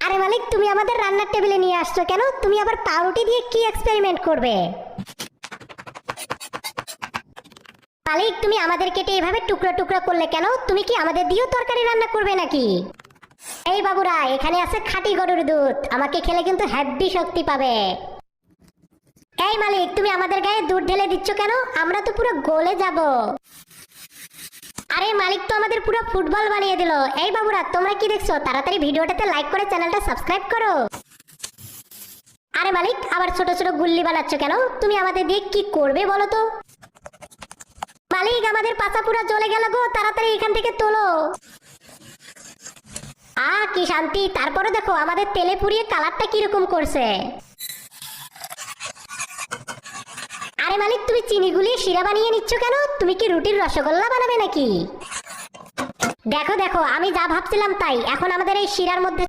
আরে মালিক, তুমি আমাদের রান্নার টেবিলে নিয়ে আসছো কেন? তুমি আবার পাউরুটি দিয়ে কি এক্সপেরিমেন্ট করবে? মালিক, তুমি আমাদের কেটে এভাবে টুকরো টুকরো করলে কেন? তুমি কি আমাদের দিয়েও তরকারি রান্না করবে নাকি? এই বাবুরা, এখানে আছে খাঁটি গরুর দুধ, আমাকে খেলে কিন্তু হেব্বি শক্তি পাবে। এই মালিক, তুমি আমাদের গায়ে দুধ ঢেলে দিচ্ছ কেন? আমরা তো পুরো গলে যাব। আরে মালিক তো আমাদের পুরো ফুটবল বানিয়ে দিল। এই বাবুরা, তোমরা কি দেখছো? তাড়াতাড়ি ভিডিওটাতে লাইক করে চ্যানেলটা সাবস্ক্রাইব করো। আরে মালিক, আবার ছোট ছোট গুল্লি বানাচ্ছ কেন? তুমি আমাদের দিয়ে কি করবে বলো তো? মালিক, আমাদের পাছা পুরো জ্বলে গেল গো, তাড়াতাড়ি এখান থেকে তোলো। কি শান্তি। তারপরে দেখো আমাদের তেলে পুড়িয়ে কালারটা কিরকম করছে। আরে মালিক, তুমি চিনি গুলিয়ে শিরা বানিয়ে নিচ্ছ কেন? তুমি কি রুটির রসগোল্লা বানাবে নাকি? দেখো দেখো, আমি যা ভাবছিলাম তাই। এখন আমাদের এই শিরার মধ্যে